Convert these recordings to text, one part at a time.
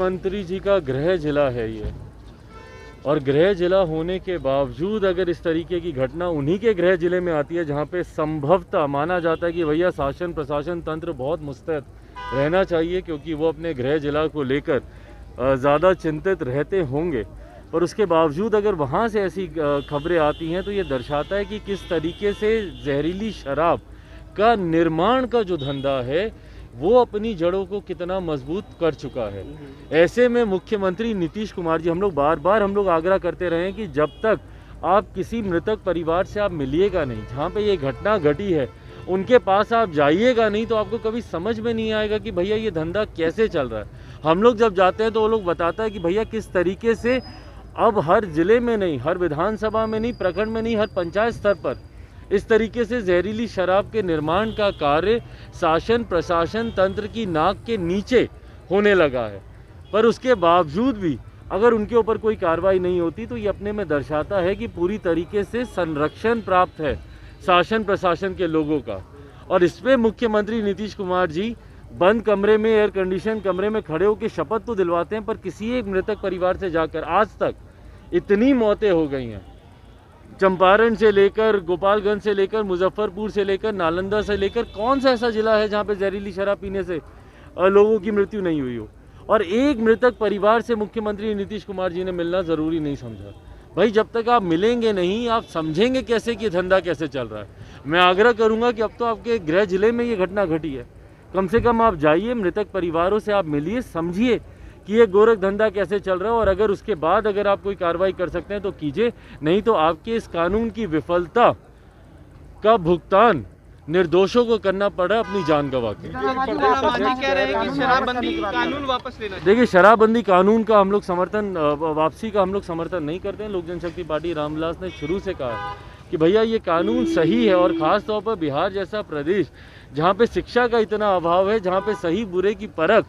मुख्यमंत्री जी का गृह जिला है ये, और गृह जिला होने के बावजूद अगर इस तरीके की घटना उन्हीं के गृह जिले में आती है जहाँ पे संभवतः माना जाता है कि भैया शासन प्रशासन तंत्र बहुत मुस्तैद रहना चाहिए, क्योंकि वो अपने गृह जिला को लेकर ज़्यादा चिंतित रहते होंगे, और उसके बावजूद अगर वहाँ से ऐसी खबरें आती हैं तो ये दर्शाता है कि किस तरीके से जहरीली शराब का निर्माण का जो धंधा है वो अपनी जड़ों को कितना मजबूत कर चुका है। ऐसे में मुख्यमंत्री नीतीश कुमार जी, हम लोग बार बार आग्रह करते रहे हैं कि जब तक आप किसी मृतक परिवार से आप मिलिएगा नहीं, जहाँ पे ये घटना घटी है उनके पास आप जाइएगा नहीं, तो आपको कभी समझ में नहीं आएगा कि भैया ये धंधा कैसे चल रहा है। हम लोग जब जाते हैं तो वो लोग बताता है कि भैया किस तरीके से अब हर जिले में नहीं, हर विधानसभा में नहीं, प्रखंड में नहीं, हर पंचायत स्तर पर इस तरीके से जहरीली शराब के निर्माण का कार्य शासन प्रशासन तंत्र की नाक के नीचे होने लगा है। पर उसके बावजूद भी अगर उनके ऊपर कोई कार्रवाई नहीं होती तो ये अपने में दर्शाता है कि पूरी तरीके से संरक्षण प्राप्त है शासन प्रशासन के लोगों का। और इस पर मुख्यमंत्री नीतीश कुमार जी बंद कमरे में, एयर कंडीशन कमरे में खड़े होकर शपथ तो दिलवाते हैं, पर किसी एक मृतक परिवार से जाकर आज तक इतनी मौतें हो गई हैं, चंपारण से लेकर, गोपालगंज से लेकर, मुजफ्फरपुर से लेकर, नालंदा से लेकर, कौन सा ऐसा जिला है जहाँ पे जहरीली शराब पीने से लोगों की मृत्यु नहीं हुई हो। और एक मृतक परिवार से मुख्यमंत्री नीतीश कुमार जी ने मिलना ज़रूरी नहीं समझा। भाई जब तक आप मिलेंगे नहीं, आप समझेंगे कैसे कि धंधा कैसे चल रहा है। मैं आग्रह करूँगा कि अब तो आपके गृह जिले में ये घटना घटी है, कम से कम आप जाइए, मृतक परिवारों से आप मिलिए, समझिए कि ये गोरख धंधा कैसे चल रहा है, और अगर उसके बाद अगर आप कोई कार्रवाई कर सकते हैं तो कीजिए, नहीं तो आपके इस कानून की विफलता का भुगतान निर्दोषों को करना पड़ा अपनी जान गंवा के। देखिए, शराबबंदी कानून का हम लोग समर्थन, वापसी का हम लोग समर्थन नहीं करते हैं। लोक जनशक्ति पार्टी रामविलास ने शुरू से कहा कि भैया ये कानून सही है, और ख़ास तौर पर बिहार जैसा प्रदेश जहाँ पे शिक्षा का इतना अभाव है, जहाँ पे सही बुरे की परख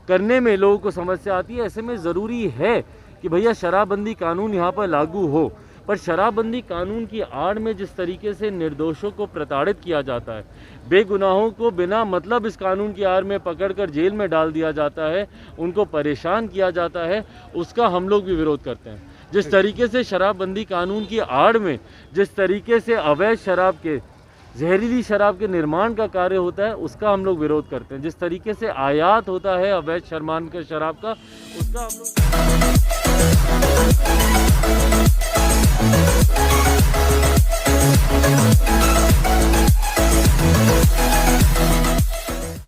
करने में लोगों को समस्या आती है, ऐसे में ज़रूरी है कि भैया शराबबंदी कानून यहाँ पर लागू हो। पर शराबबंदी कानून की आड़ में जिस तरीके से निर्दोषों को प्रताड़ित किया जाता है, बेगुनाहों को बिना मतलब इस कानून की आड़ में पकड़कर जेल में डाल दिया जाता है, उनको परेशान किया जाता है, उसका हम लोग भी विरोध करते हैं। जिस तरीके से शराबबंदी कानून की आड़ में जिस तरीके से अवैध शराब के, जहरीली शराब के निर्माण का कार्य होता है, उसका हम लोग विरोध करते हैं। जिस तरीके से आयात होता है अवैध शराब का, उसका हम लोग